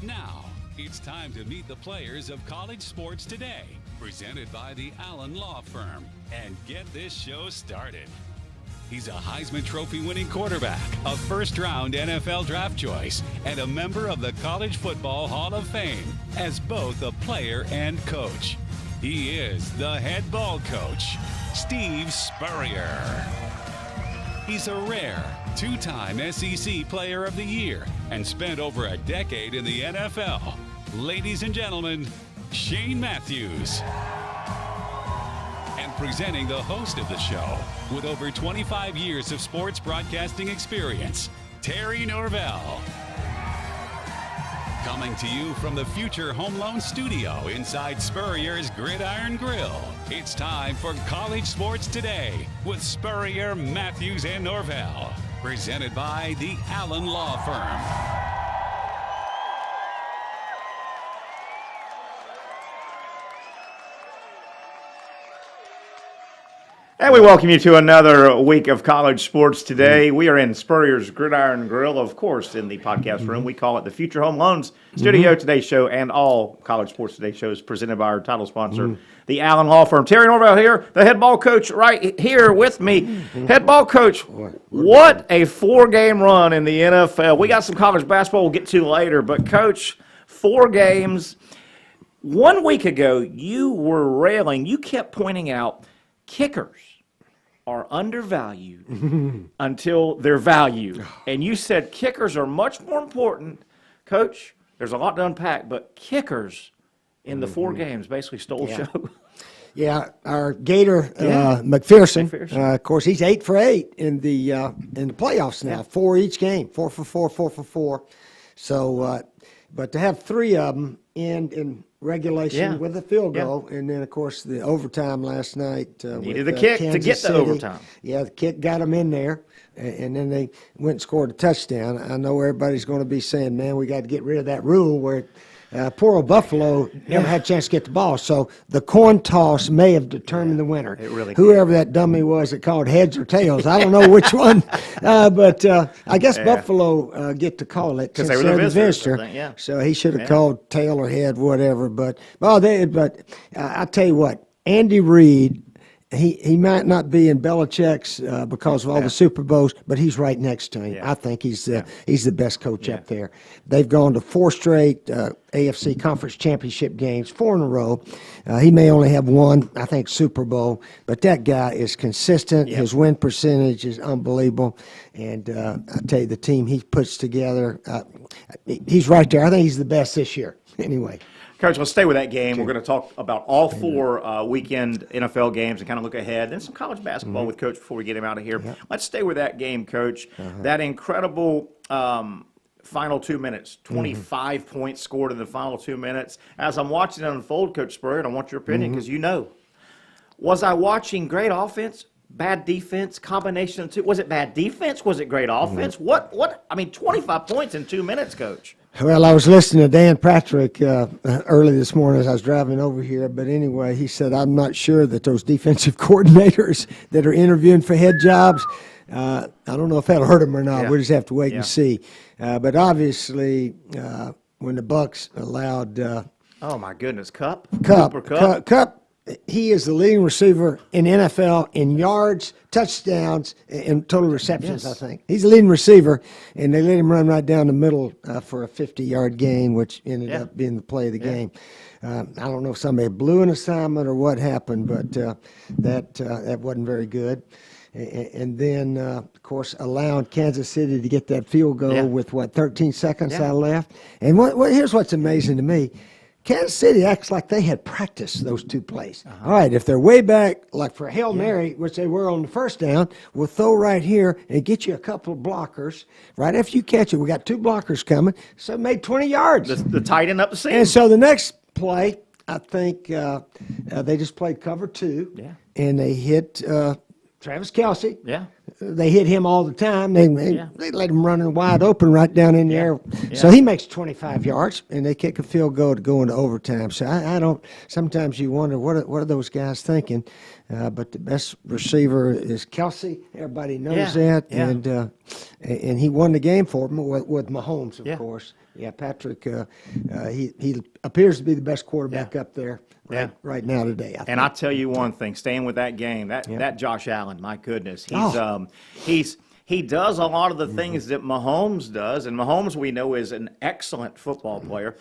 Now, it's time to meet the players of college sports today, presented by the Allen Law Firm, and get this show started. He's a Heisman Trophy winning quarterback, a first-round NFL draft choice, and a member of the College Football Hall of Fame as both a player and coach. He is the head ball coach, Steve Spurrier. He's a rare two-time SEC Player of the Year and spent over a decade in the NFL. Ladies and gentlemen, Shane Matthews. And presenting the host of the show, with over 25 years of sports broadcasting experience, Terry Norvell. Coming to you from the future Home Loan Studio inside Spurrier's Gridiron Grille, it's time for College Sports Today with Spurrier, Matthews, and Norvell. Presented by the Allen Law Firm. And we welcome you to another week of College Sports Today. We are in Spurrier's Gridiron Grill, of course, in the podcast room. We call it the Future Home Loans Studio. Today's show and all College Sports Today shows presented by our title sponsor, the Allen Law Firm. Terry Norvell here, the head ball coach right here with me. Head ball coach, what a four-game run in the NFL. We got some college basketball we'll get to later, but coach, 4 games. 1 week ago, you were railing. You kept pointing out kickers are undervalued until they're valued. And you said kickers are much more important. Coach, there's a lot to unpack, but kickers in the 4 games basically stole the show. Yeah, our Gator, McPherson, of course, he's 8 for 8 in the playoffs now. 4 each game, 4 for 4, 4 for 4. So, but to have 3 of them in regulation with a field goal, and then, of course, the overtime last night. Needed a kick to get the overtime. Yeah, the kick got them in there, and then they went and scored a touchdown. I know everybody's going to be saying, man, we got to get rid of that rule where poor old Buffalo never had a chance to get the ball. So the coin toss may have determined the winner. It really Whoever that dummy was that called heads or tails, I don't know which one. But I guess Buffalo get to call it because they were the visitor. So he should have called tail or head, whatever. But I tell you what, Andy Reid. He might not be in Belichick's because of all the Super Bowls, but he's right next to him. I think he's the best coach up there. They've gone to 4 straight AFC Conference Championship games, 4 in a row. He may only have 1, I think, Super Bowl, but that guy is consistent. His win percentage is unbelievable. And I tell you, the team he puts together, he's right there. I think he's the best this year anyway. Coach, let's stay with that game. We're going to talk about all 4 weekend NFL games and kind of look ahead. Then some college basketball with Coach before we get him out of here. Let's stay with that game, Coach. That incredible final 2 minutes, 25 points scored in the final 2 minutes. As I'm watching it unfold, Coach Spurrier, and I want your opinion because you know, was I watching great offense, bad defense, combination of 2? Was it bad defense? Was it great offense? What? I mean, 25 points in 2 minutes, Coach. Well, I was listening to Dan Patrick early this morning as I was driving over here. But anyway, he said, I'm not sure that those defensive coordinators that are interviewing for head jobs, I don't know if that'll hurt them or not. We'll just have to wait and see. But obviously, when the Bucks allowed oh, my goodness, Cup, he is the leading receiver in NFL in yards, touchdowns, and total receptions, I think. He's the leading receiver, and they let him run right down the middle for a 50-yard gain, which ended up being the play of the game. I don't know if somebody blew an assignment or what happened, but that wasn't very good. And then, of course, allowing Kansas City to get that field goal with, 13 seconds I left. And here's what's amazing to me. Kansas City acts like they had practiced those 2 plays. All right, if they're way back, like for Hail Mary, which they were on the first down, we'll throw right here and get you a couple of blockers. Right after you catch it, we got 2 blockers coming, so it made 20 yards. The tight end up the seam. And so the next play, I think they just played cover 2, and they hit Travis Kelce. They hit him all the time. They let him run wide open right down in the air. So he makes 25 yards, and they kick a field goal to go into overtime. So I don't – sometimes you wonder, what are those guys thinking? But the best receiver is Kelce. Everybody knows that. And he won the game for them with Mahomes, of course. Yeah, Patrick, he appears to be the best quarterback up there right now today. I think. And I tell you one thing, staying with that game, that Josh Allen, my goodness, he does a lot of the things that Mahomes does, and Mahomes we know is an excellent football player.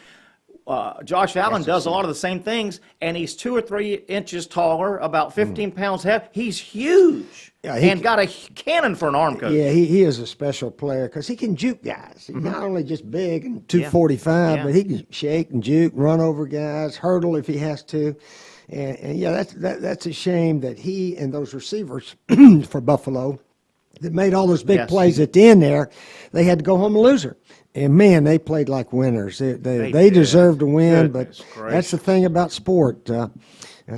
Josh Allen does a lot of the same things, and he's 2 or 3 inches taller, about 15 pounds heavy. He's huge and got a cannon for an arm, coach. Yeah, he is a special player because he can juke guys. He's not only just big and 245, but he can shake and juke, run over guys, hurdle if he has to. And that's a shame that he and those receivers for Buffalo that made all those big plays at the end there, they had to go home a loser. And, man, they played like winners. They deserved to win, but that's the thing about sport.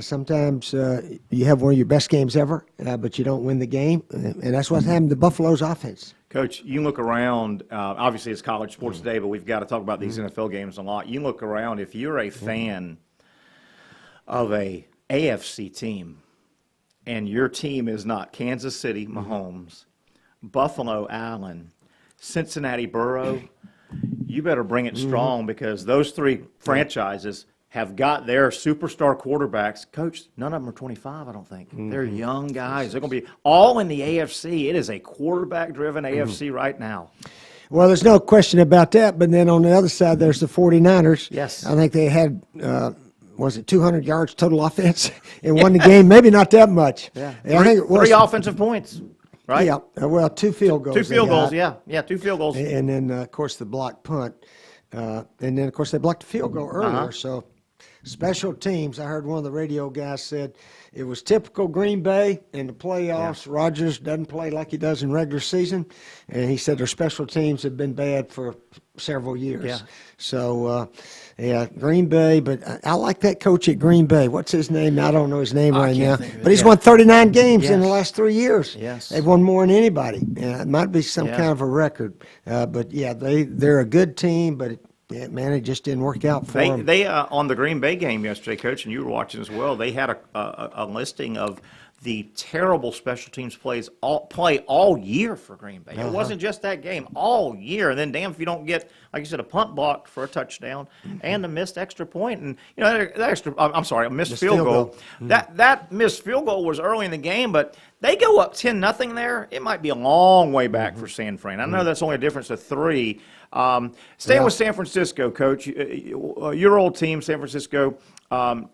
Sometimes you have one of your best games ever, but you don't win the game, and that's what happened to Buffalo's offense. Coach, you look around, obviously it's college sports today, but we've got to talk about these NFL games a lot. You look around, if you're a fan of a AFC team and your team is not Kansas City, Mahomes, Buffalo, Allen, Cincinnati, Burrow, you better bring it strong because those 3 franchises have got their superstar quarterbacks. Coach, none of them are 25, I don't think. They're young guys. They're going to be all in the AFC. It is a quarterback-driven AFC right now. Well, there's no question about that, but then on the other side, there's the 49ers. Yes. I think they had, 200 yards total offense and won the game? Maybe not that much. Yeah. I think it was 3 offensive points. Right? Yeah, well, 2 field goals. 2 field goals, yeah, 2 field goals. And then, of course, the blocked punt. And then, of course, they blocked the field goal earlier. So, special teams, I heard one of the radio guys said it was typical Green Bay in the playoffs. Rodgers doesn't play like he does in regular season. And he said their special teams have been bad for several years. Yeah. So, Green Bay, but I like that coach at Green Bay. What's his name? I don't know his name right now. But he's won 39 games in the last 3 years. Yes. They've won more than anybody. It might be some kind of a record. But, they're a good team, but it just didn't work out for them. They on the Green Bay game yesterday, Coach, and you were watching as well, they had a listing of the terrible special teams play all year for Green Bay. It wasn't just that game, all year. And then, damn, if you don't get, like you said, a punt blocked for a touchdown and a missed extra point, and a missed field goal. That missed field goal was early in the game, but they go up 10-0 there. It might be a long way back for San Fran. I know that's only a difference of 3. Staying with San Francisco, Coach, your old team, San Francisco,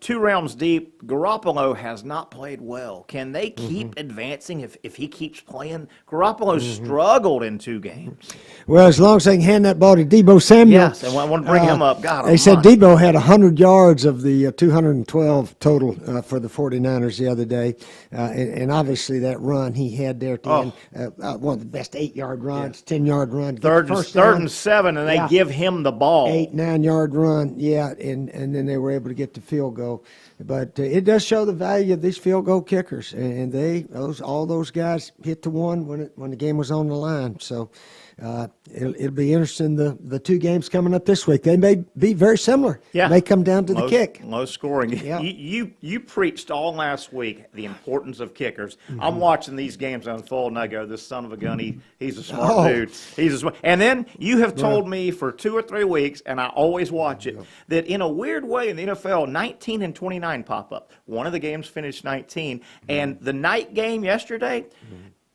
2 rounds deep. Garoppolo has not played well. Can they keep advancing if he keeps playing? Garoppolo struggled in 2 games. Well, as long as they can hand that ball to Deebo Samuel. Yes, and I want to bring him up. God, they said Deebo had 100 yards of the 212 total for the 49ers the other day. And obviously that run he had there at the end, one of the best 8-yard runs, 10-yard run. Third and 7, and they give him the ball. 8-9-yard run, and then they were able to get the field goal. But it does show the value of these field goal kickers, and all those guys hit the one when the game was on the line. So it'll be interesting. The 2 games coming up this week, they may be very similar. Yeah, may come down to the kick. Low scoring. Yeah. You preached all last week the importance of kickers. I'm watching these games unfold, and I go, "This son of a gun, he's a smart dude. He's a smart." And then you have told me for 2 or 3 weeks, and I always watch it, that in a weird way in the NFL, 19 and 29 pop up. One of the games finished 19, and the night game yesterday.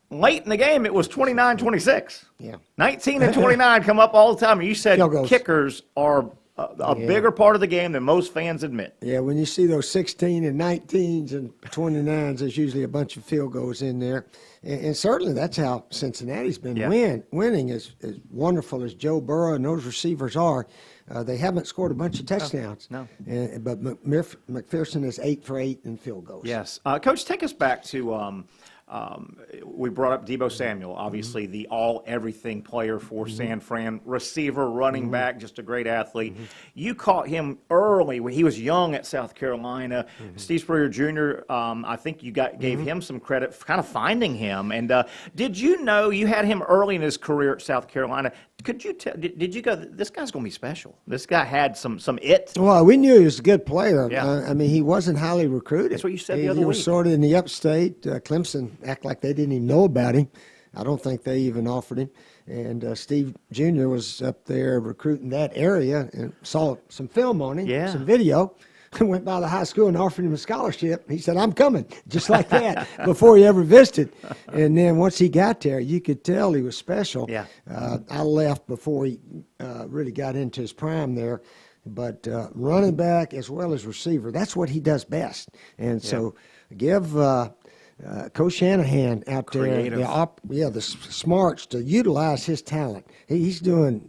Late in the game, it was 29-26. Yeah. 19 and 29 come up all the time. And you said kickers are a bigger part of the game than most fans admit. Yeah, when you see those 16 and 19s and 29s, there's usually a bunch of field goals in there. And certainly that's how Cincinnati's been winning. As wonderful as Joe Burrow and those receivers are, they haven't scored a bunch of touchdowns. No. But McPherson is 8 for 8 in field goals. Yes. Coach, take us back to we brought up Deebo Samuel, obviously the all-everything player for San Fran, receiver, running back, just a great athlete. You caught him early when he was young at South Carolina. Steve Spurrier Jr., I think you gave him some credit for kind of finding him. And did you know you had him early in his career at South Carolina? Could you did you go, this guy's going to be special? This guy had some it? Well, we knew he was a good player. Yeah. I mean, he wasn't highly recruited. That's what you said the other week. He was sort of in the upstate. Clemson act like they didn't even know about him. I don't think they even offered him. And Steve Jr. was up there recruiting that area and saw some film on him, some video. Went by the high school and offered him a scholarship. He said, I'm coming, just like that, before he ever visited. And then once he got there, you could tell he was special. Yeah. I left before he really got into his prime there. But running back as well as receiver, that's what he does best. And so give Coach Shanahan out there the smarts to utilize his talent. He's doing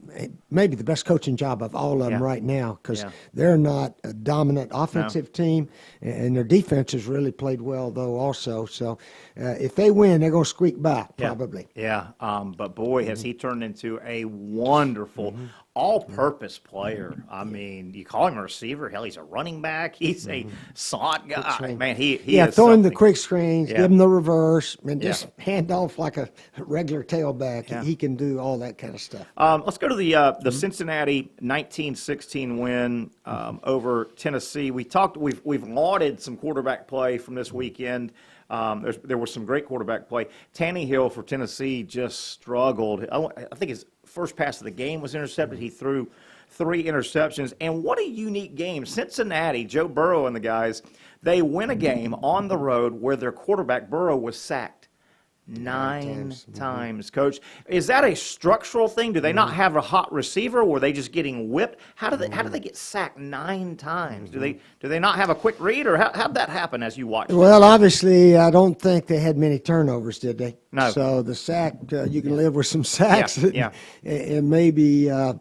maybe the best coaching job of all of them right now, because they're not a dominant offensive team, and their defense has really played well, though, also. So if they win, they're going to squeak by, probably. Yeah, but boy, has he turned into a wonderful all-purpose player. I mean, you call him a receiver. Hell, he's a running back. He's a slot guy. Man, he is throw him the something. quick screens, give him the reverse, and just hand off like a regular tailback. He can do all that kind of stuff. Let's go to the Cincinnati 19-16 win over Tennessee. We've lauded some quarterback play from this weekend. There was some great quarterback play. Tannehill for Tennessee just struggled. I think his first pass of the game was intercepted. He threw 3 interceptions. And what a unique game. Cincinnati, Joe Burrow and the guys, they win a game on the road where their quarterback, Burrow, was sacked 9 times. Coach, is that a structural thing? Do they not have a hot receiver? Were they just getting whipped? How do they get sacked 9 times? Do they not have a quick read, or how'd that happen as you watched? Well, obviously, I don't think they had many turnovers, did they? No. So the sack, you can live with some sacks, Yeah. and maybe have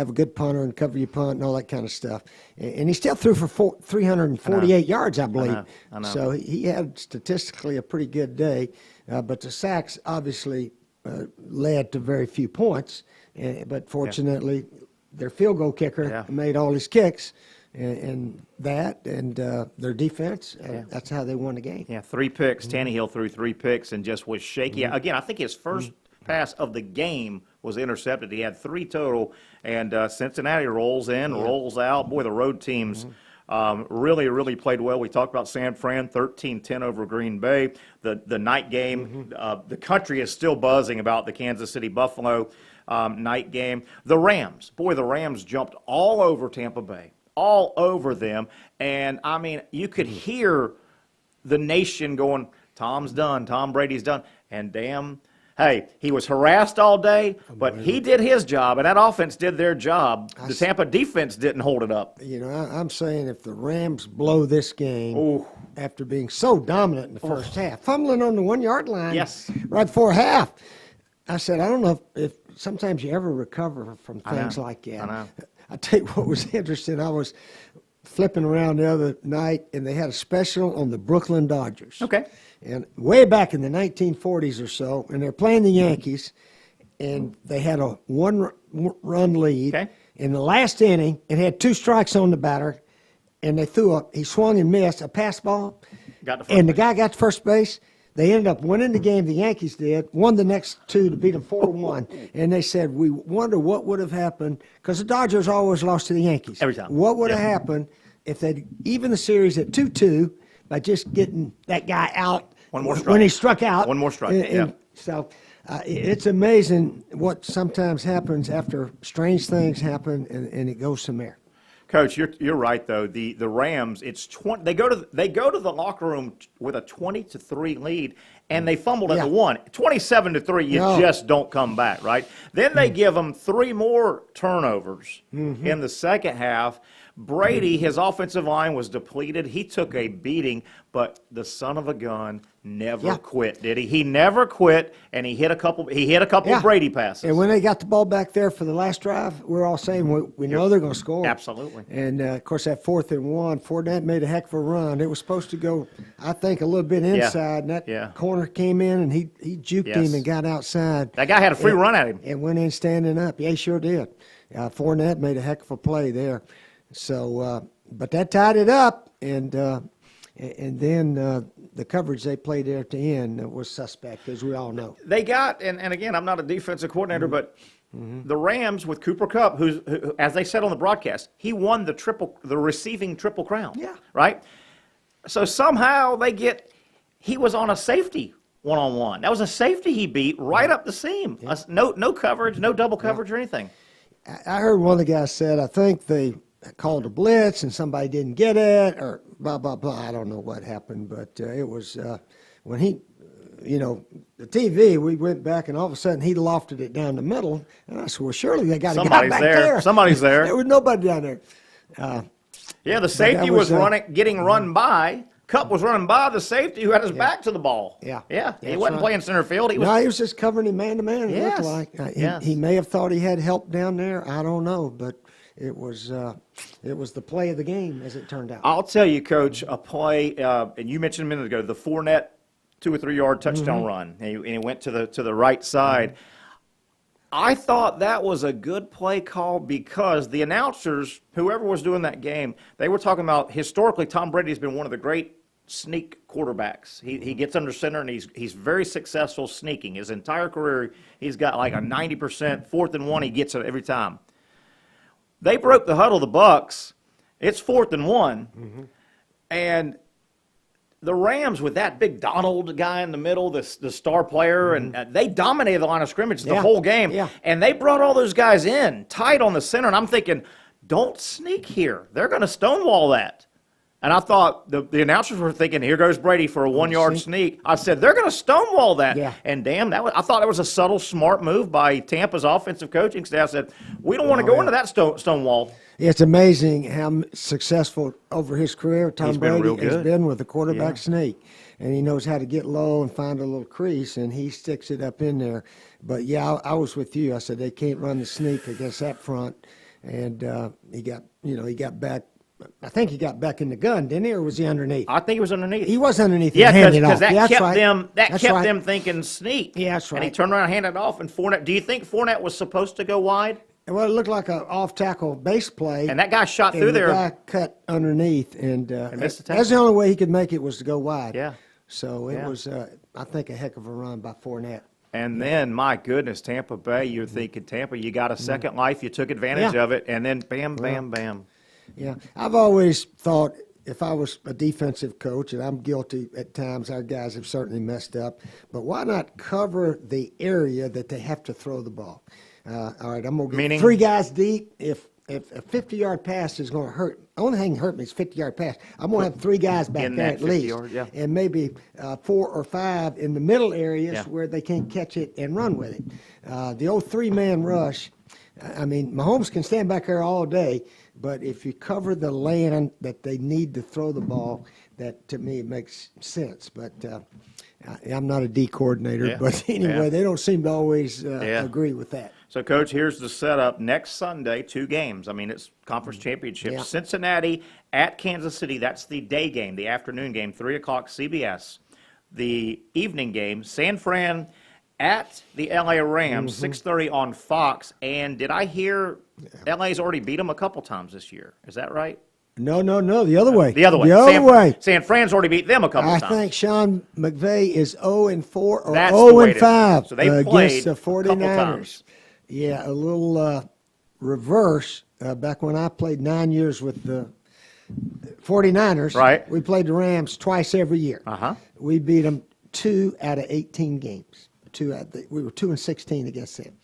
a good punter and cover your punt and all that kind of stuff. And he still threw for 348 yards, I believe. I know. So he had statistically a pretty good day. But the sacks obviously led to very few points. But fortunately, their field goal kicker made all his kicks. And their defense, that's how they won the game. Yeah, 3 picks. Tannehill threw 3 picks and just was shaky. Again, I think his first pass of the game was intercepted. He had 3 total, and Cincinnati rolls in, rolls out. Boy, the road teams really, really played well. We talked about San Fran, 13-10 over Green Bay. The night game, the country is still buzzing about the Kansas City-Buffalo night game. The Rams, the Rams jumped all over Tampa Bay. All over them, and I mean, you could hear the nation going, Tom's done, Tom Brady's done, and damn, hey, he was harassed all day, but he did his job, and that offense did their job. The Tampa defense didn't hold it up. I'm saying if the Rams blow this game after being so dominant in the first half, fumbling on the 1-yard line right before half, I said, I don't know if sometimes you ever recover from things like that. I know. I tell you what was interesting. I was flipping around the other night, and they had a special on the Brooklyn Dodgers. Okay. And way back in the 1940s or so, and they're playing the Yankees, and they had a 1-run lead. Okay. In the last inning, it had 2 strikes on the batter, and he swung and missed a pass ball. The guy got to first base. They ended up winning the game, the Yankees did, won the next 2 to beat them 4-1. And they said, we wonder what would have happened, because the Dodgers always lost to the Yankees. Every time. What would have happened if they'd even the series at 2-2 by just getting that guy out when he struck out. One more strike, So it's amazing what sometimes happens after strange things happen, and it goes from there. Coach, you're right though. The Rams, it's 20. They go to the locker room with a 20-3 lead, and they fumbled at the 1. 27-3, you just don't come back, right? Then they give them 3 more turnovers in the second half. Brady, his offensive line was depleted. He took a beating, but the son of a gun never quit, did he? He never quit, and he hit a couple Brady passes. And when they got the ball back there for the last drive, we're all saying we know they're going to score. Absolutely. And, of course, that 4th and 1, Fournette made a heck of a run. It was supposed to go, I think, a little bit inside, and that corner came in, and he juked him and got outside. That guy had a free run at him. And went in standing up. Yeah, he sure did. Fournette made a heck of a play there. So, but that tied it up, and then the coverage they played there at the end was suspect, as we all know. They got, and again, I'm not a defensive coordinator, but the Rams with Cooper Kupp, who, as they said on the broadcast, he won the receiving triple crown. Yeah. Right? So somehow he was on a safety one-on-one. That was a safety he beat right up the seam. Yeah. No coverage, no double coverage or anything. I heard one of the guys said, I think they called a blitz and somebody didn't get it, or blah, blah, blah. I don't know what happened, but it was when he, the TV, we went back and all of a sudden he lofted it down the middle. And I said, well, surely they got a guy back there. Somebody's there. There was nobody down there. The safety was getting run by. Cup was running by the safety who had his back to the ball. Yeah. He wasn't playing center field. He was just covering him man to man. It Yes. looked like Yes. he may have thought he had help down there. I don't know, but it was the play of the game as it turned out. I'll tell you, Coach, a play, and you mentioned a minute ago, the Fournette 2 or 3 yard touchdown run, and he went to the right side. I thought that was a good play call because the announcers, whoever was doing that game, they were talking about historically Tom Brady has been one of the great sneak quarterbacks. He gets under center and he's very successful sneaking. His entire career, he's got like a 90% 4th and 1. He gets it every time. They broke the huddle, the Bucks. It's 4th and 1, and the Rams with that big Donald guy in the middle, the star player, and they dominated the line of scrimmage the whole game. Yeah. And they brought all those guys in tight on the center, and I'm thinking, don't sneak here. They're going to stonewall that. And I thought the announcers were thinking, here goes Brady for a 1 yard sneak. I said, they're going to stonewall that. Yeah. And damn, I thought that was a subtle, smart move by Tampa's offensive coaching staff. Said, we don't want to go into that stonewall. It's amazing how successful over his career Tom been real Brady has good. been with the quarterback sneak. And he knows how to get low and find a little crease, and he sticks it up in there. But, I was with you. I said they can't run the sneak against that front. And he got back. I think he got back in the gun, didn't he, or was he underneath? I think he was underneath. He was underneath. Yeah, because that kept them thinking sneak. Yeah, that's right. And he turned around and handed it off. And Fournette, do you think Fournette was supposed to go wide? Well, it looked like an off-tackle base play. And that guy shot through and there. The guy cut underneath, and missed the tackle. that's the only way he could make it was to go wide. Yeah. So it was, I think, a heck of a run by Fournette. And then, my goodness, Tampa Bay, you're thinking, Tampa, you got a second life. You took advantage of it. And then bam, bam, bam. Yeah, I've always thought if I was a defensive coach, and I'm guilty at times, our guys have certainly messed up, but why not cover the area that they have to throw the ball? All right, I'm going to get 3 guys deep. If a 50-yard pass is going to hurt, the only thing hurt me is 50-yard pass. I'm going to have 3 guys back there at least, and maybe 4 or 5 in the middle areas where they can't catch it and run with it. The old 3-man rush, I mean, Mahomes can stand back there all day, but if you cover the land that they need to throw the ball, that to me makes sense. But I'm not a D coordinator, but anyway, they don't seem to always agree with that. So, Coach, here's the setup. Next Sunday, 2 games. I mean, it's conference championship. Yeah. Cincinnati at Kansas City. That's the day game, the afternoon game, 3 o'clock CBS. The evening game, San Fran at the L.A. Rams, 6:30 on Fox. And did I hear L.A.'s already beat them a couple times this year? Is that right? No, the other way. The other way. The other way. San Fran's already beat them a couple times. I think Sean McVay is 0-4 or That's the way it is. 0-5 So they played against the a couple 49ers. times. Yeah, a little reverse. Back when I played 9 years with the 49ers, right? We played the Rams twice every year. We beat them 2 out of 18 games. We were 2-16 against them.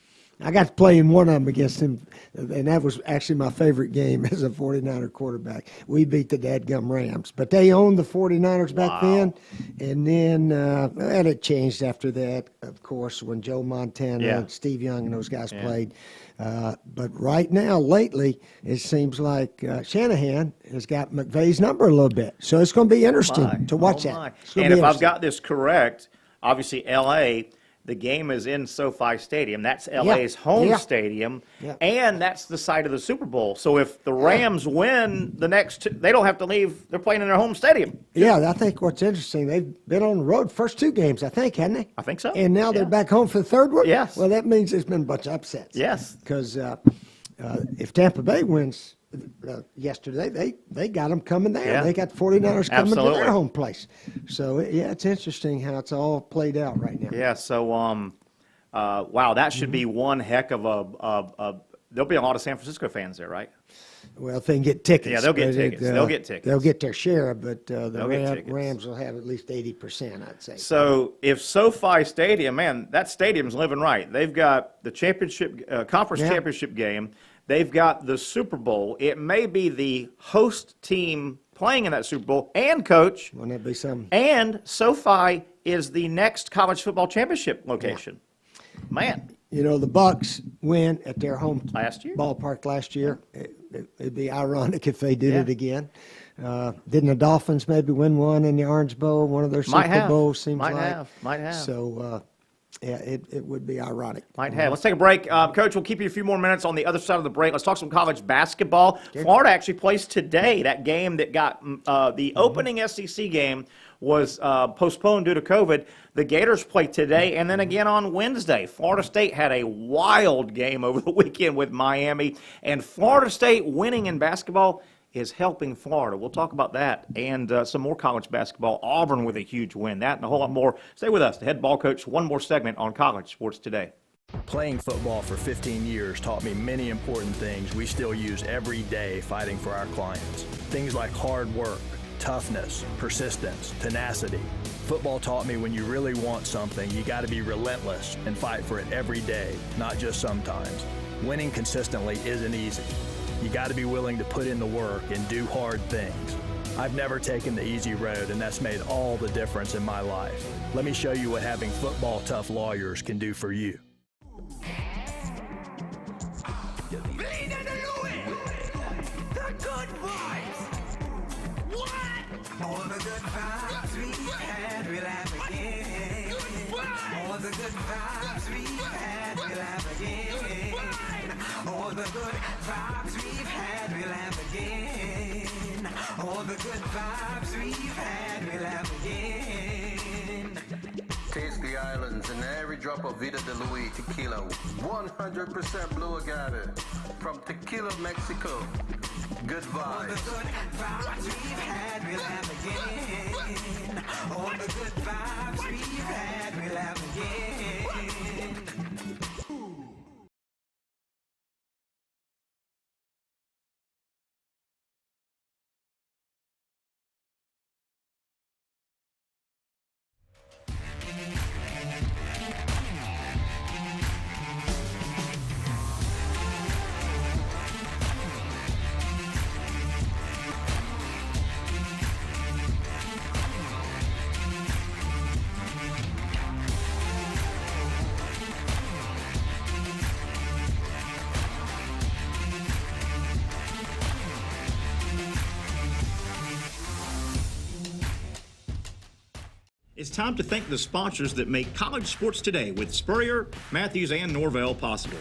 I got to play in one of them against him, and that was actually my favorite game as a 49er quarterback. We beat the dadgum Rams. But they owned the 49ers back then, and then and it changed after that, of course, when Joe Montana and Steve Young and those guys played. But right now, lately, it seems like Shanahan has got McVay's number a little bit. So it's going to be interesting to watch that. And if I've got this correct, obviously L.A., the game is in SoFi Stadium. That's LA's home stadium, and that's the site of the Super Bowl. So if the Rams win the next 2, they don't have to leave. They're playing in their home stadium. Yeah, I think what's interesting, they've been on the road first 2 games, I think, haven't they? I think so. And now they're back home for the third one? Yes. Well, that means there's been a bunch of upsets. Yes. Because if Tampa Bay wins yesterday, they got them coming there. Yeah. They got the 49ers coming Absolutely. to their home place. So, it's interesting how it's all played out right now. Yeah, so, wow, that should be one heck of a there'll be a lot of San Francisco fans there, right? Well, if they can get tickets. Yeah, they'll get tickets. They'll get tickets. They'll get their share, but the tickets. Rams will have at least 80%, I'd say. So if SoFi Stadium, man, that stadium's living right. They've got the championship, conference championship game. They've got the Super Bowl. It may be the host team playing in that Super Bowl. And, Coach, Wouldn't that be something? And SoFi is the next college football championship location. Yeah. Man. You know, the Bucks win at their home ballpark last year. It'd be ironic if they did it again. Didn't the Dolphins maybe win one in the Orange Bowl, one of their Super Bowls, seems like? Might have. So, it would be ironic. Might have. Let's take a break. Coach, we'll keep you a few more minutes on the other side of the break. Let's talk some college basketball. Okay. Florida actually plays today. That game that got the opening SEC game was postponed due to COVID. The Gators play today and then again on Wednesday. Florida State had a wild game over the weekend with Miami, and Florida State winning in basketball is helping Florida. We'll talk about that and some more college basketball. Auburn with a huge win. That and a whole lot more. Stay with us. The head ball coach, one more segment on college sports today. Playing football for 15 years taught me many important things we still use every day fighting for our clients. Things like hard work, toughness, persistence, tenacity. Football taught me when you really want something, you got to be relentless and fight for it every day, not just sometimes. Winning consistently isn't easy. You got to be willing to put in the work and do hard things. I've never taken the easy road, and that's made all the difference in my life. Let me show you what having football tough lawyers can do for you. All the good vibes we've had, we'll have again. All the good vibes we've had, we'll have again. All the good vibes we've had, we'll have again. All the good vibes we've had, we'll have again. Taste the islands and every drop of Vida de Luis tequila. 100% blue agave from Tequila, Mexico. Good vibes. All the good vibes we've had, we'll have again. All the good vibes we've had, we'll have again. It's time to thank the sponsors that make college sports today with Spurrier, Matthews, and Norvell possible.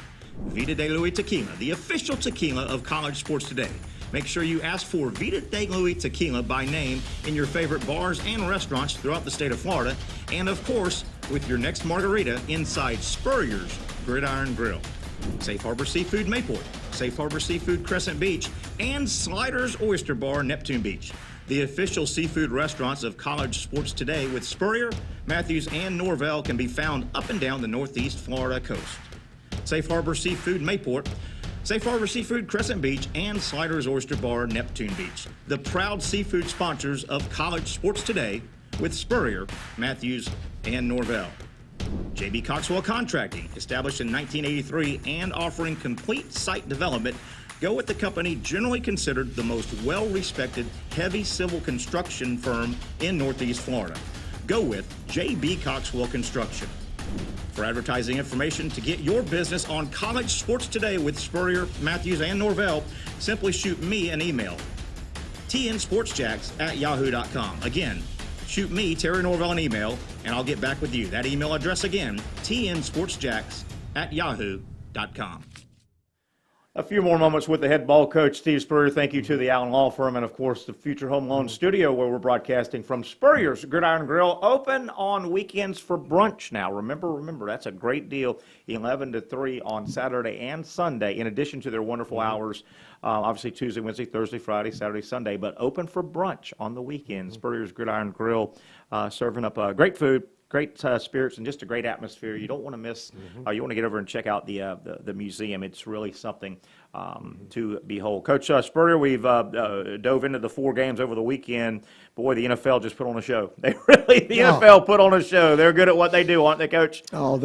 Vida de Luis Tequila, the official tequila of college sports today. Make sure you ask for Vida de Luis Tequila by name in your favorite bars and restaurants throughout the state of Florida. And of course, with your next margarita inside Spurrier's Gridiron Grill. Safe Harbor Seafood Mayport, Safe Harbor Seafood Crescent Beach, and Sliders Oyster Bar Neptune Beach. The official seafood restaurants of college sports today with Spurrier, Matthews, and Norvell can be found up and down the northeast Florida coast. Safe Harbor Seafood Mayport, Safe Harbor Seafood Crescent Beach, and Sliders Oyster Bar Neptune Beach. The proud seafood sponsors of college sports today with Spurrier, Matthews, and Norvell. J.B. Coxwell Contracting, established in 1983 and offering complete site development. Go with the company generally considered the most well-respected heavy civil construction firm in Northeast Florida. Go with J.B. Coxwell Construction. For advertising information to get your business on college sports today with Spurrier, Matthews, and Norvell, simply shoot me an email, tnsportsjacks@yahoo.com. Again, shoot me, Terry Norvell, an email, and I'll get back with you. That email address again, tnsportsjacks@yahoo.com. A few more moments with the head ball coach, Steve Spurrier. Thank you to the Allen Law Firm and, of course, the Future Home Loan Studio where we're broadcasting from Spurrier's Gridiron Grill. Open on weekends for brunch now. Remember, that's a great deal, 11 to 3 on Saturday and Sunday, in addition to their wonderful hours, obviously Tuesday, Wednesday, Thursday, Friday, Saturday, Sunday, but open for brunch on the weekends. Spurrier's Gridiron Grill serving up great food, great spirits, and just a great atmosphere. You don't want to miss. You want to get over and check out the museum. It's really something. to behold. Coach Spurrier, we've dove into the 4 games over the weekend. Boy, the NFL just put on a show. The NFL put on a show. They're good at what they do, aren't they, Coach? Oh,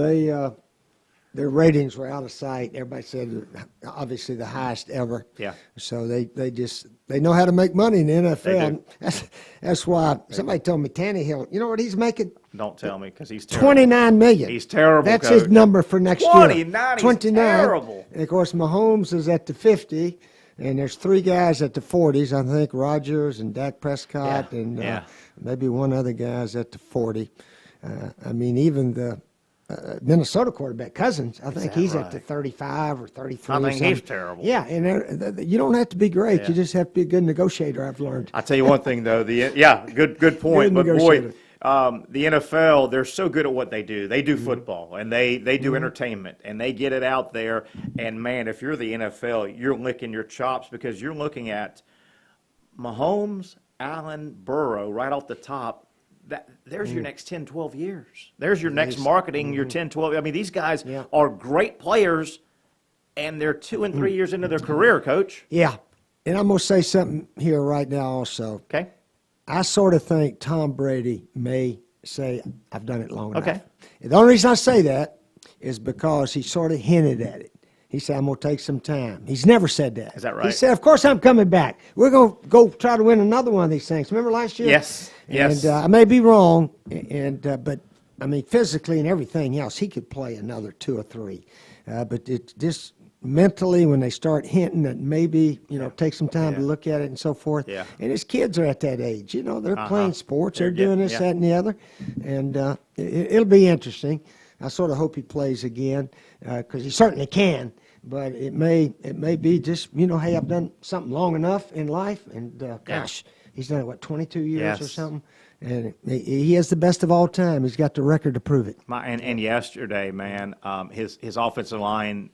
their ratings were out of sight. Everybody said obviously the highest ever. Yeah. So they know how to make money in the NFL. That's why somebody told me Tannehill. You know what he's making? Don't tell me, because he's terrible. $29 million. He's terrible. That's Coach. his number for next year. 29. He's terrible. And of course, Mahomes is at the 50, and there's 3 guys at the 40s. I think Rodgers and Dak Prescott and maybe one other guy's at the 40. I mean, even the Minnesota quarterback Cousins, I think he's at the 35 or 33. I think he's terrible. Yeah, and you don't have to be great. You just have to be a good negotiator, I've learned. I'll tell you one thing, though. Good point. But, boy, the NFL, they're so good at what they do. They do football, and they do entertainment, and they get it out there. And, man, if you're the NFL, you're licking your chops because you're looking at Mahomes, Allen, Burrow right off the top. There's your next 10, 12 years. There's your next marketing, your 10, 12. I mean, these guys are great players, and they're 2 and 3 years into their career, Coach. Yeah, and I'm going to say something here right now also. Okay. I sort of think Tom Brady may say, I've done it long enough. Okay. And the only reason I say that is because he sort of hinted at it. He said, I'm going to take some time. He's never said that. Is that right? He said, of course I'm coming back. We're going to go try to win another one of these things. Remember last year? Yes. And I may be wrong, but, I mean, physically and everything else, he could play another 2 or 3. But it's just mentally when they start hinting that maybe, take some time to look at it and so forth. Yeah. And his kids are at that age. They're playing sports. They're doing this, that, and the other. And it'll be interesting. I sort of hope he plays again because he certainly can. But it may be just, hey, I've done something long enough in life. And, gosh, he's done it, 22 years or something? And he is the best of all time. He's got the record to prove it. And yesterday, man, his offensive line,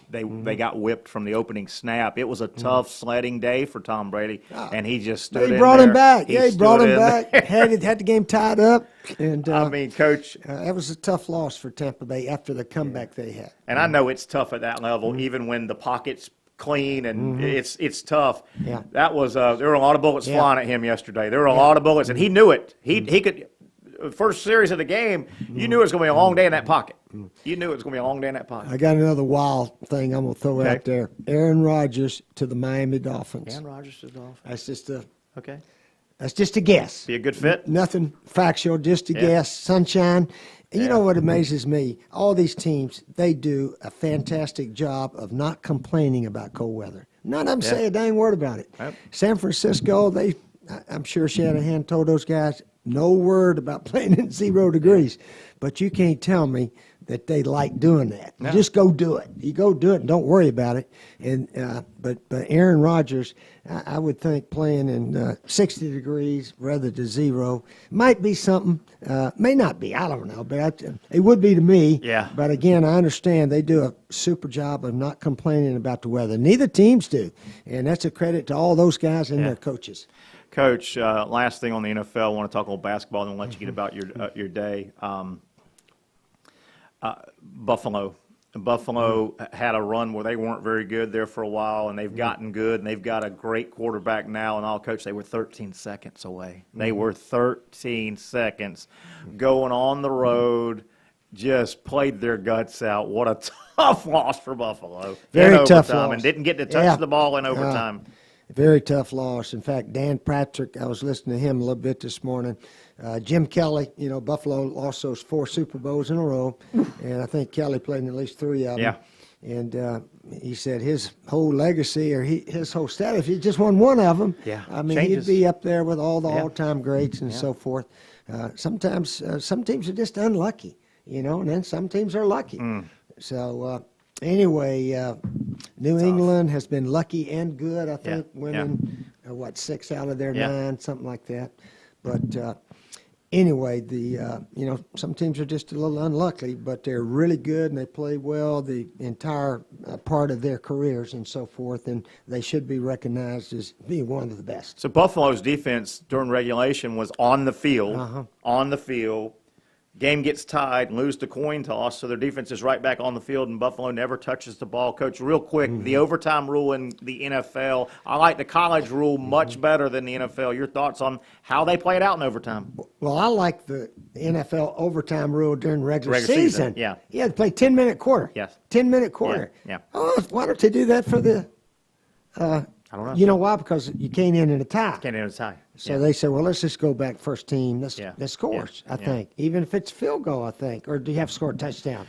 they got whipped from the opening snap. It was a tough sledding day for Tom Brady, and he just stood in there. He brought him back. He brought him back. back. had the game tied up. And I mean, Coach, that was a tough loss for Tampa Bay after the comeback they had. And I know it's tough at that level, even when the pocket's clean and it's tough. Yeah. That was there were a lot of bullets flying at him yesterday. There were a lot of bullets, and he knew it. He could. First series of the game, you knew it was going to be a long day in that pocket. You knew it was going to be a long day in that pocket. I got another wild thing I'm going to throw out there. Aaron Rodgers to the Miami Dolphins. Aaron Rodgers to the Dolphins. That's just a guess. Be a good fit. Nothing factual, just a guess. Sunshine. And you know what amazes me? All these teams, they do a fantastic job of not complaining about cold weather. None of them say a dang word about it. Yep. San Francisco, I'm sure Shanahan told those guys, no word about playing in 0 degrees. But you can't tell me that they like doing that. No. Just go do it. You go do it and don't worry about it. And but Aaron Rodgers, I would think playing in 60 degrees rather than 0 might be something. May not be. I don't know. But it would be to me. Yeah. But again, I understand they do a super job of not complaining about the weather. Neither teams do. And that's a credit to all those guys and their coaches. Coach, last thing on the NFL, I want to talk a little basketball and then let you get about your day. Buffalo had a run where they weren't very good there for a while, and they've gotten good, and they've got a great quarterback now. And all, Coach, they were 13 seconds away. They were 13 seconds going on the road, just played their guts out. What a tough loss for Buffalo. Very tough loss. And didn't get to touch the ball in overtime. Very tough loss. In fact, Dan Patrick, I was listening to him a little bit this morning. Jim Kelly, Buffalo lost those 4 Super Bowls in a row, and I think Kelly played in at least 3 of them. Yeah. And he said his whole legacy or his whole status, he just won 1 of them. Yeah. I mean, he'd be up there with all the all-time greats and so forth. Sometimes some teams are just unlucky, and then some teams are lucky. So anyway, New England has been lucky and good, I think, winning, 6 out of their 9, something like that. But anyway, some teams are just a little unlucky, but they're really good and they play well the entire part of their careers and so forth, and they should be recognized as being one of the best. So Buffalo's defense during regulation was on the field, Game gets tied, lose the coin toss, so their defense is right back on the field, and Buffalo never touches the ball. Coach, real quick, the overtime rule in the NFL, I like the college rule much better than the NFL. Your thoughts on how they play it out in overtime? Well, I like the NFL overtime rule during regular Regular season, season. yeah. Yeah, they play 10-minute quarter. Yes. 10-minute quarter. Yeah. Oh, why don't they do that for the I don't know. You know why? Because you can't end in a tie. Can't end a tie. So they said, well, let's just go back first team. Let's scores, Yeah. I think. Even if it's field goal, I think. Or do you have to score a touchdown?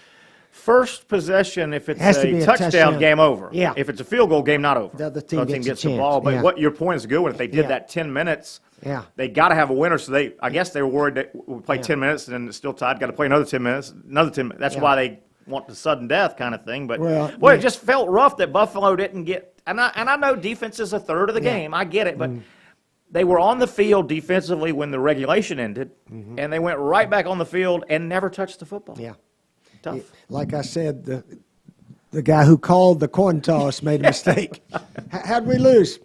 First possession, if it's Has to be a a touchdown, touchdown. game over. Yeah. If it's a field goal, game not over. The other team gets a gets the chance. ball. But Yeah. what your point is a good one. If they did Yeah. that 10 minutes, Yeah. they got to have a winner. So I guess they were worried that we play 10 minutes and then it's still tied. Got to play another 10 minutes, another 10 minutes. That's Yeah. why they want the sudden death kind of thing. But Well, boy, yeah. it just felt rough that Buffalo didn't get. And I know defense is a third of the game. I get it, but. They were on the field defensively when the regulation ended, and they went right back on the field and never touched the football. Yeah. Tough. Like I said, the guy who called the coin toss made a mistake. How'd we lose?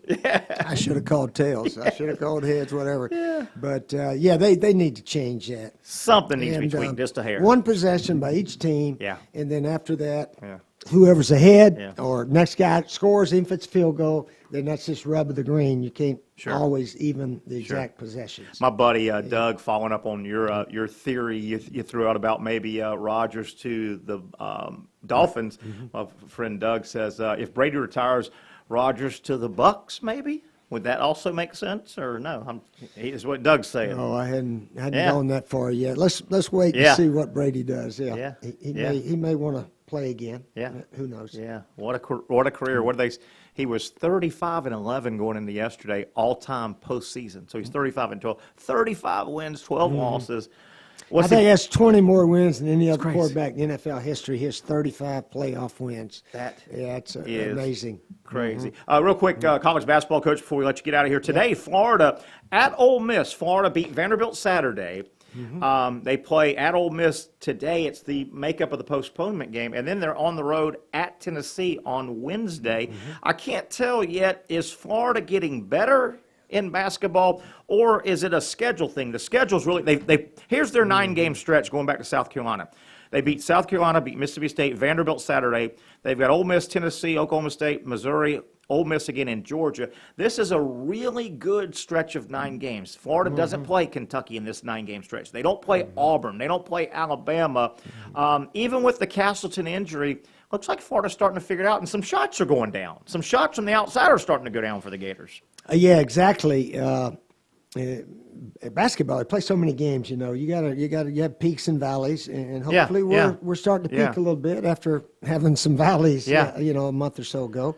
I should have called tails. I should have called heads, whatever. Yeah. But, they need to change that. Something needs to be tweaked just a hair. One possession by each team. Yeah. And then after that, Yeah. whoever's ahead Yeah. or next guy scores, even if it's field goal, then that's just rub of the green. You can't always even the exact possessions. My buddy Doug, following up on your theory you threw out about maybe Rodgers to the Dolphins. My friend Doug says if Brady retires, Rodgers to the Bucks, maybe. Would that also make sense, or no? Is what Doug's saying. Oh, I hadn't Yeah. gone that far yet. Let's wait Yeah. and see what Brady does. Yeah, Yeah. He may want to play again. Yeah. Who knows? Yeah, what a career! What did they? He was 35-11 going into yesterday, all-time postseason. So he's 35-12, 35 wins, 12 losses. I think that's 20 more wins than any other crazy. quarterback in NFL history. He has 35 playoff wins. It's is amazing. Crazy. Real quick, college basketball coach, before we let you get out of here. Today, Florida at Ole Miss. Florida beat Vanderbilt Saturday. They play at Ole Miss today. It's the makeup of the postponement game. And then they're on the road at Tennessee on Wednesday. I can't tell yet, is Florida getting better in basketball, or is it a schedule thing? The schedule's really, here's their 9-game stretch going back to South Carolina. They beat South Carolina, beat Mississippi State, Vanderbilt Saturday. They've got Ole Miss, Tennessee, Oklahoma State, Missouri, Ole Miss again in Georgia. This is a really good stretch of 9 games. Florida doesn't play Kentucky in this 9-game stretch. They don't play Auburn. They don't play Alabama. Even with the Castleton injury, looks like Florida's starting to figure it out, and some shots are going down. Some shots from the outside are starting to go down for the Gators. Yeah, exactly. Basketball, they play so many games. You have peaks and valleys, and hopefully we're starting to peak a little bit after having some valleys. A month or so ago.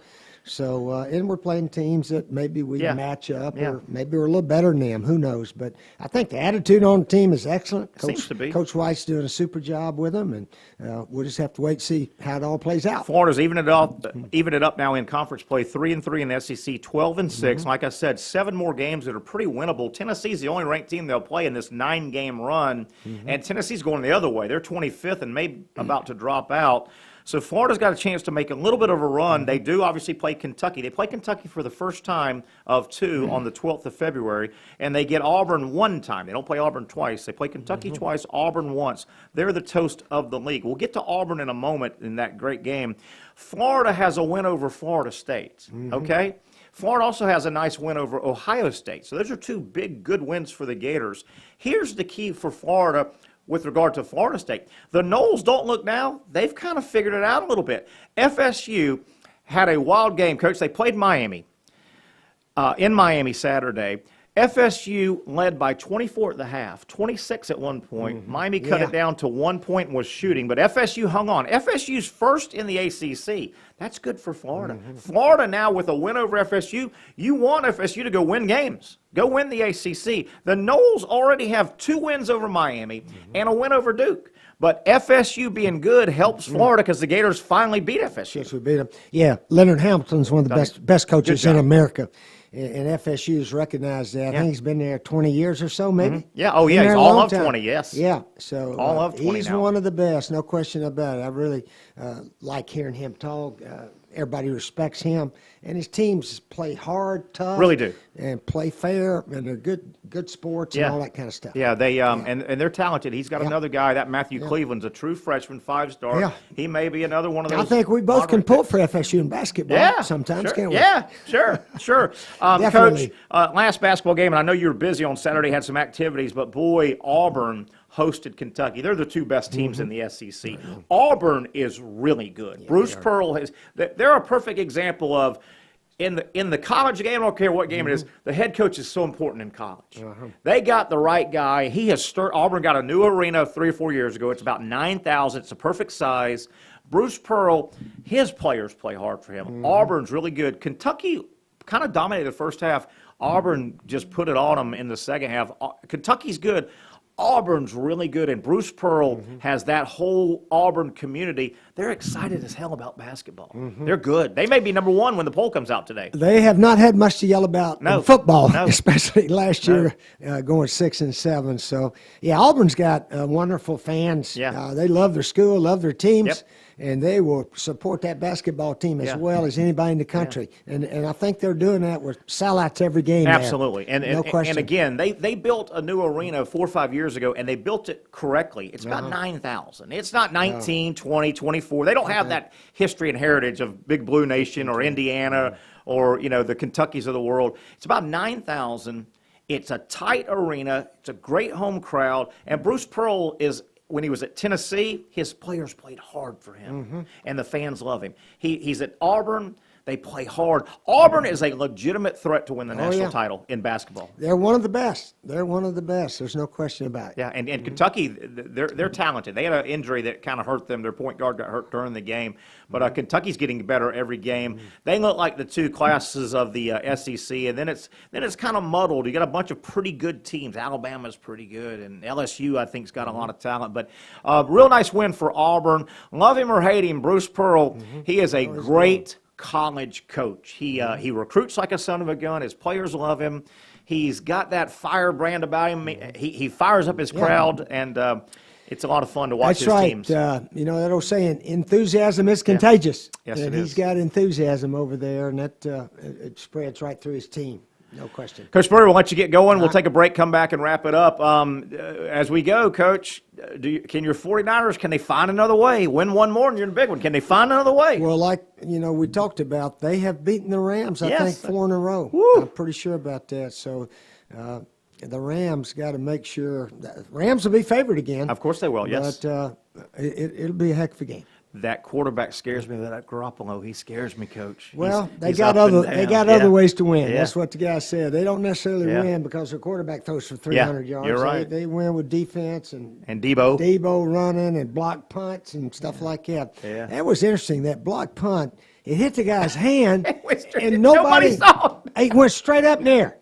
So, and we're playing teams that maybe we match up, or maybe we're a little better than them. Who knows? But I think the attitude on the team is excellent. Seems to be. Coach White's doing a super job with them, and we'll just have to wait and see how it all plays out. Florida's even it up now in conference play, 3-3 in the SEC, 12-6. Like I said, 7 more games that are pretty winnable. Tennessee's the only ranked team they'll play in this 9-game run, and Tennessee's going the other way. They're 25th and maybe about to drop out. So Florida's got a chance to make a little bit of a run. They do obviously play Kentucky. They play Kentucky for the first time of 2 on the 12th of February, and they get Auburn 1 time. They don't play Auburn twice. They play Kentucky twice, Auburn once. They're the toast of the league. We'll get to Auburn in a moment in that great game. Florida has a win over Florida State, okay? Florida also has a nice win over Ohio State. So those are 2 big, good wins for the Gators. Here's the key for Florida with regard to Florida State. The Noles don't look now. They've kind of figured it out a little bit. FSU had a wild game, Coach. They played Miami in Miami Saturday. FSU led by 24 at the half, 26 at one point. Miami cut it down to 1 point and was shooting, but FSU hung on. FSU's first in the ACC. That's good for Florida. Florida now with a win over FSU, you want FSU to go win games. Go win the ACC. The Noles already have 2 wins over Miami and a win over Duke. But FSU being good helps Florida because the Gators finally beat FSU. Yes, we beat them. Yeah, Leonard Hamilton's one of the best coaches in America. And FSU's recognized that. I think he's been there 20 years or so, maybe. Yeah, oh yeah, he's all of 20, yes. Yeah, so all of 20 he's now. one of the best, no question about it. I really like hearing him talk. Everybody respects him, and his teams play hard, tough, Really do. and play fair, and they're good sports and all that kind of stuff. Yeah, they and they're talented. He's got Yeah. another guy, that Matthew Cleveland's a true freshman, 5-star. Yeah. He may be another one of those. I think we both can honorary pull for FSU in basketball Yeah, sometimes, sure. can't we? Yeah, sure. Definitely. Coach, last basketball game, and I know you were busy on Saturday, had some activities, but boy, Auburn hosted Kentucky. They're the two best teams in the SEC. Auburn is really good. Bruce Pearl they're a perfect example of in the college game, I don't care what game it is, the head coach is so important in college. They got the right guy. He has Auburn got a new arena 3 or 4 years ago. It's about 9,000. It's a perfect size. Bruce Pearl, his players play hard for him. Auburn's really good. Kentucky kind of dominated the first half. Auburn just put it on them in the second half. Kentucky's good. Auburn's really good, and Bruce Pearl has that whole Auburn community. They're excited as hell about basketball. They're good. They may be number one when the poll comes out today. They have not had much to yell about in football, especially last year, going 6-7. So, yeah, Auburn's got wonderful fans. Yeah. They love their school, love their teams. Yep. And they will support that basketball team as well as anybody in the country. And I think they're doing that with sellouts every game. Absolutely. There. No question. And again, they built a new arena 4 or 5 years ago, and they built it correctly. It's about 9,000. It's not 19, 20, 24. They don't have that history and heritage of Big Blue Nation or Indiana or, the Kentuckys of the world. It's about 9,000. It's a tight arena. It's a great home crowd. And Bruce Pearl when he was at Tennessee, his players played hard for him, and the fans love him. He's at Auburn. They play hard. Auburn is a legitimate threat to win the national title in basketball. They're one of the best. There's no question about it. Yeah, and Kentucky, they're talented. They had an injury that kind of hurt them. Their point guard got hurt during the game. But Kentucky's getting better every game. They look like the two classes of the SEC, and then it's kind of muddled. You got a bunch of pretty good teams. Alabama's pretty good, and LSU I think's got a lot of talent. But real nice win for Auburn. Love him or hate him, Bruce Pearl. He is a great college coach. He recruits like a son of a gun. His players love him. He's got that firebrand about him. He fires up his crowd, and it's a lot of fun to watch his teams. That's right. That old saying, enthusiasm is contagious. Yes, and it he's is. got enthusiasm over there, and that it spreads right through his team. No question. Coach Spurrier, we'll let you get going. We'll take a break, come back, and wrap it up. As we go, Coach, can your 49ers, can they find another way? Win one more and you're in the big one. Can they find another way? Well, like, we talked about, they have beaten the Rams, I think, 4 in a row. Woo. I'm pretty sure about that. So the Rams got to make sure. Rams will be favored again. Of course they will, yes. But it'll be a heck of a game. That quarterback scares me. That Garoppolo, he scares me, Coach. Well, He's they got other ways to win. Yeah. That's what the guy said. They don't necessarily win because their quarterback throws for 300 yards. You're right. They win with defense and Debo running and block punts and stuff like that. Yeah. That was interesting. That block punt, it hit the guy's hand, and nobody saw it. It went straight up in the air.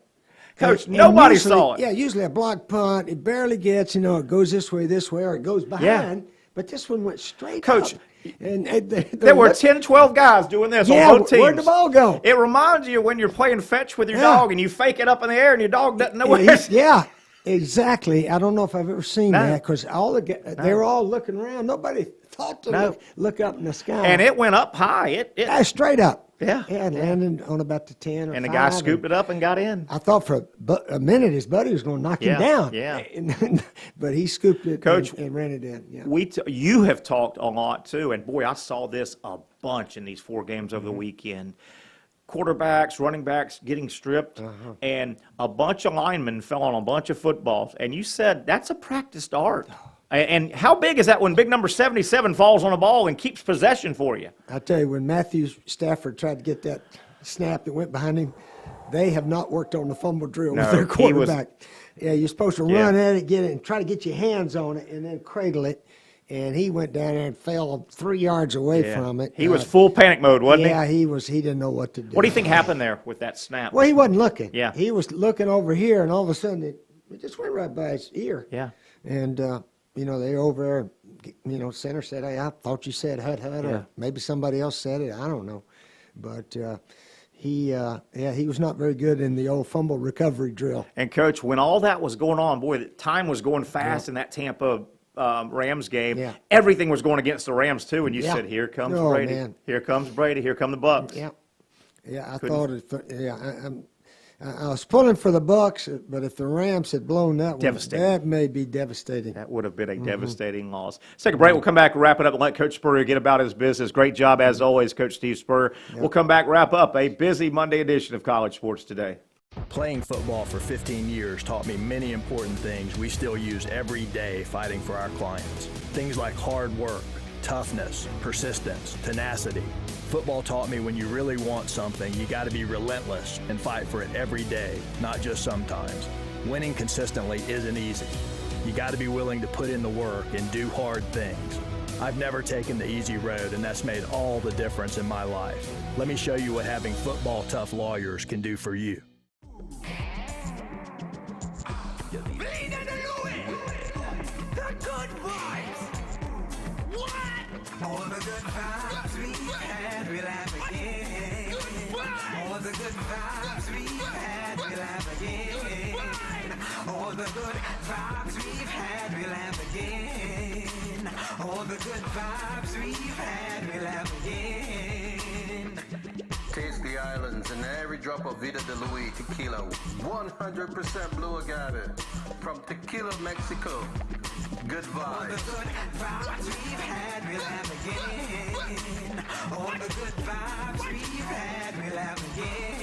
Coach, And nobody usually, saw it. Yeah, usually a block punt, it barely gets, it goes this way, or it goes behind. But this one went straight Coach, up. And there were 10, 12 guys doing this on both teams. Where'd the ball go? It reminds you when you're playing fetch with your dog and you fake it up in the air and your dog doesn't know where it is. Yeah, exactly. I don't know if I've ever seen that because they were all looking around. Nobody thought to look up in the sky. And it went up high. Straight up. Yeah. Yeah, it landed on about the 10 or and the 5, guy scooped it up and got in. I thought for a minute his buddy was going to knock him down. Yeah. But he scooped it Coach, and ran it in. Yeah. You have talked a lot too, and boy, I saw this a bunch in these 4 games over the weekend. Quarterbacks, running backs getting stripped, and a bunch of linemen fell on a bunch of footballs. And you said that's a practiced art. And how big is that when big number 77 falls on a ball and keeps possession for you? I tell you, when Matthew Stafford tried to get that snap that went behind him, they have not worked on the fumble drill with their quarterback. You're supposed to run at it, get it, and try to get your hands on it, and then cradle it. And he went down there and fell 3 yards away from it. He was full panic mode, wasn't he? Yeah, he was. He didn't know what to do. What do you think happened there with that snap? Well, he wasn't looking. Yeah. He was looking over here, and all of a sudden it just went right by his ear. Yeah. And, they over there, center said, hey, I thought you said hut, or maybe somebody else said it. I don't know. But he was not very good in the old fumble recovery drill. And, Coach, when all that was going on, boy, the time was going fast in that Tampa Rams game, Yeah. everything was going against the Rams too, and you Yeah. said, "Here comes Oh, Brady! man. Here comes Brady! Here come the Bucks!" Yeah, I thought it. Yeah, I was pulling for the Bucks, but if the Rams had blown that one, Devastating. that may be devastating. That would have been a devastating loss. Let's take a break. We'll come back, wrap it up, and let Coach Spurrier get about his business. Great job, as always, Coach Steve Spurrier. We'll come back, wrap up a busy Monday edition of College Sports Today. Playing football for 15 years taught me many important things we still use every day fighting for our clients. Things like hard work, toughness, persistence, tenacity. Football taught me when you really want something, you got to be relentless and fight for it every day, not just sometimes. Winning consistently isn't easy. You got to be willing to put in the work and do hard things. I've never taken the easy road, and that's made all the difference in my life. Let me show you what having football tough lawyers can do for you. All the good vibes we had, we'll have again. All the good vibes we've had, we'll have again. All the good vibes we've had, we'll have again. All the good vibes we've had, we'll have again. Taste the islands and every drop of Vida de Luis tequila. 100% blue agave from Tequila, Mexico. Good All the vibes. good vibes we've had, we'll have again. All the good vibes we've had, we'll have again.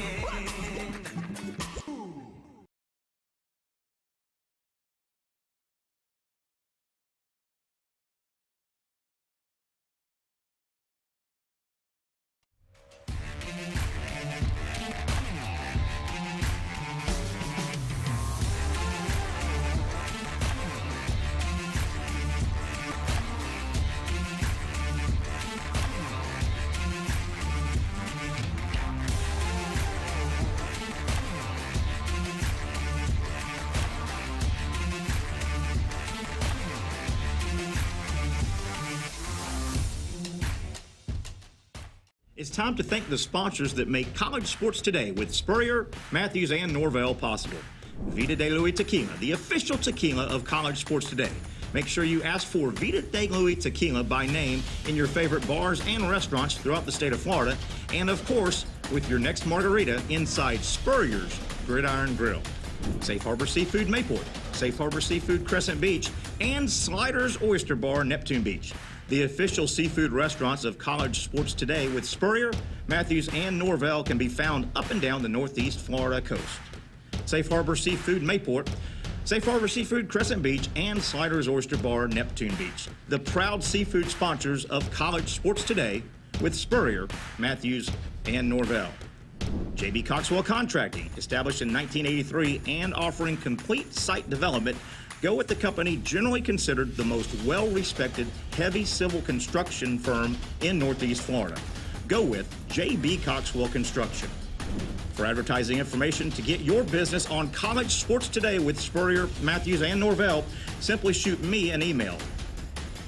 It's time to thank the sponsors that make College Sports Today with Spurrier, Matthews, and Norvell possible. Vida de Luis Tequila, the official tequila of College Sports Today. Make sure you ask for Vida de Luis Tequila by name in your favorite bars and restaurants throughout the state of Florida, and of course, with your next margarita inside Spurrier's Gridiron Grill. Safe Harbor Seafood Mayport, Safe Harbor Seafood Crescent Beach, and Sliders Oyster Bar Neptune Beach. The official seafood restaurants of College Sports Today with Spurrier, Matthews, and Norvell can be found up and down the northeast Florida coast. Safe Harbor Seafood Mayport, Safe Harbor Seafood Crescent Beach, and Sliders Oyster Bar Neptune Beach. The proud seafood sponsors of College Sports Today with Spurrier, Matthews, and Norvell. J.B. Coxwell Contracting, established in 1983 and offering complete site development. Go with the company generally considered the most well-respected heavy civil construction firm in Northeast Florida. Go with J.B. Coxwell Construction. For advertising information to get your business on College Sports Today with Spurrier, Matthews, and Norvell, simply shoot me an email,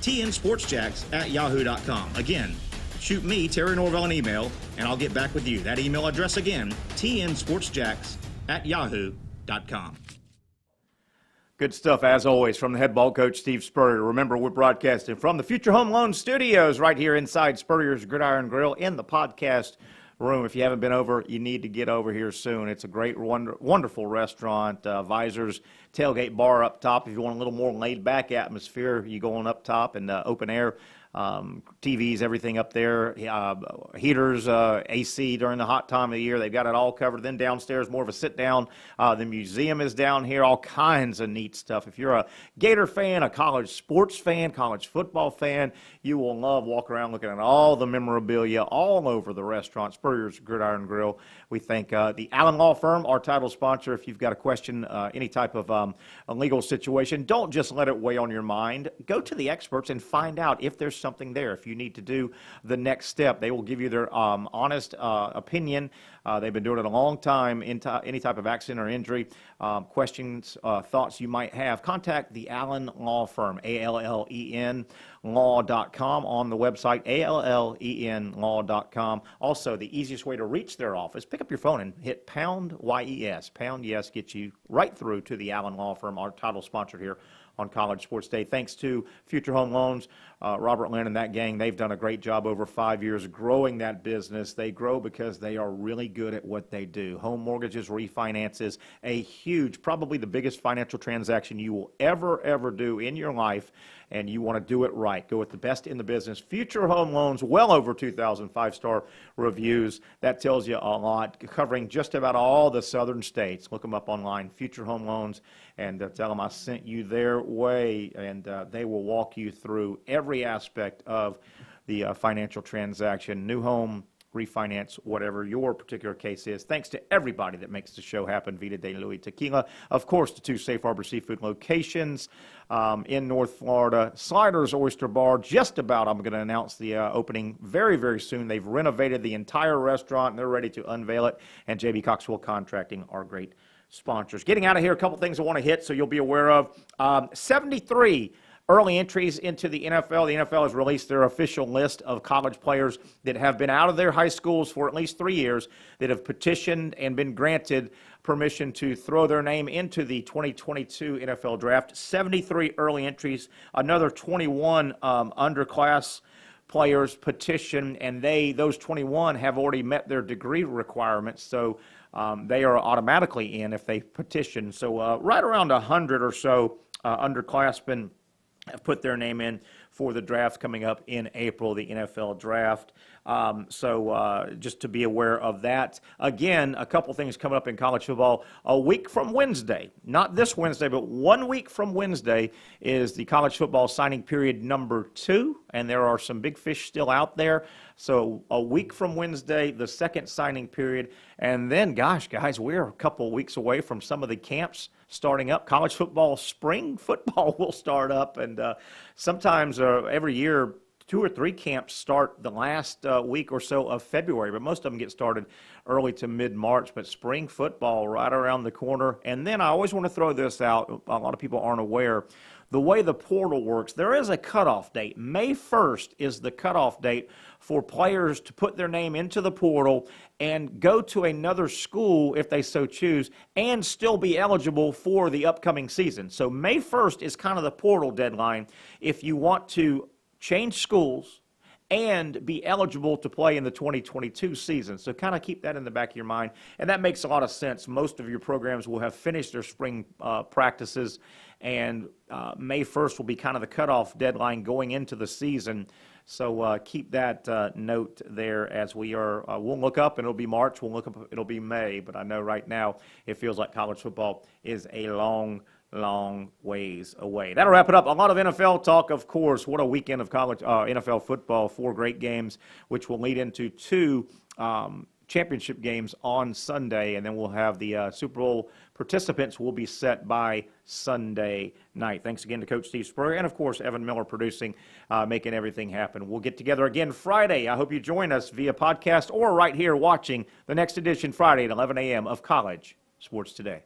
tnsportsjacks@yahoo.com. Again, shoot me, Terry Norvell, an email, and I'll get back with you. That email address again, tnsportsjacks@yahoo.com. Good stuff, as always, from the head ball coach, Steve Spurrier. Remember, we're broadcasting from the Future Home Loan Studios right here inside Spurrier's Gridiron Grill in the podcast room. If you haven't been over, you need to get over here soon. It's a great, wonderful restaurant. Visors, tailgate bar up top. If you want a little more laid-back atmosphere, you go on up top and open air. TVs, everything up there, heaters, AC during the hot time of the year. They've got it all covered. Then downstairs, more of a sit-down. The museum is down here, all kinds of neat stuff. If you're a Gator fan, a college sports fan, college football fan, you will love walking around looking at all the memorabilia all over the restaurant, Spurrier's Gridiron Grill. We thank the Allen Law Firm, our title sponsor. If you've got a question, any type of a legal situation, don't just let it weigh on your mind. Go to the experts and find out if there's something there. If you need to do the next step, they will give you their honest opinion They've been doing it a long time. Any type of accident or injury, questions, thoughts you might have, contact the Allen Law Firm, ALLEN law.com, on the website, ALLEN law.com. Also, the easiest way to reach their office, pick up your phone and hit pound YES. Pound yes gets you right through to the Allen Law Firm, our title sponsor here on College Sports Day. Thanks to Future Home Loans, Robert Lynn and that gang. They've done a great job over 5 years growing that business. They grow because they are really good at what they do. Home mortgages, refinances, a huge, probably the biggest financial transaction you will ever do in your life, and you want to do it right. Go with the best in the business. Future Home Loans, well over 2,000 five-star reviews. That tells you a lot, covering just about all the southern states. Look them up online, Future Home Loans, and tell them I sent you their way, and they will walk you through every aspect of the financial transaction, new home, refinance, whatever your particular case is. Thanks to everybody that makes the show happen. Vida de Luis Tequila, of course, the 2 Safe Harbor Seafood locations in North Florida. Sliders Oyster Bar, just about, I'm going to announce the opening very soon. They've renovated the entire restaurant, and they're ready to unveil it. And J.B. Coxwell Contracting, our great sponsors. Getting out of here, a couple things I want to hit so you'll be aware of. 73 early entries into the NFL. The NFL has released their official list of college players that have been out of their high schools for at least 3 years, that have petitioned and been granted permission to throw their name into the 2022 NFL Draft. 73 early entries, another 21 underclass players petition, and those 21 have already met their degree requirements, so they are automatically in if they petition. So right around 100 or so underclassmen have put their name in for the draft coming up in April, the NFL Draft. So just to be aware of that. Again, a couple things coming up in college football. A week from Wednesday, not this Wednesday, but 1 week from Wednesday is the college football signing period number 2, and there are some big fish still out there. So a week from Wednesday, the second signing period. And then, gosh, guys, we're a couple of weeks away from some of the camps starting up. College football, spring football will start up, and sometimes every year 2 or 3 camps start the last week or so of February, but most of them get started early to mid-March. But spring football right around the corner. And then I always want to throw this out. A lot of people aren't aware. The way the portal works, there is a cutoff date. May 1st is the cutoff date for players to put their name into the portal and go to another school if they so choose and still be eligible for the upcoming season. So May 1st is kind of the portal deadline if you want to change schools and be eligible to play in the 2022 season. So kind of keep that in the back of your mind. And that makes a lot of sense. Most of your programs will have finished their spring practices, and May 1st will be kind of the cutoff deadline going into the season. So keep that note there as we are. We'll look up and it'll be March. We'll look up, it'll be May. But I know right now it feels like college football is a long ways away. That'll wrap it up. A lot of NFL talk, of course. What a weekend of college NFL football. 4 great games, which will lead into 2 championship games on Sunday, and then we'll have the Super Bowl participants will be set by Sunday night. Thanks again to Coach Steve Spurrier and, of course, Evan Miller producing, making everything happen. We'll get together again Friday. I hope you join us via podcast or right here watching the next edition Friday at 11 a.m. of College Sports Today.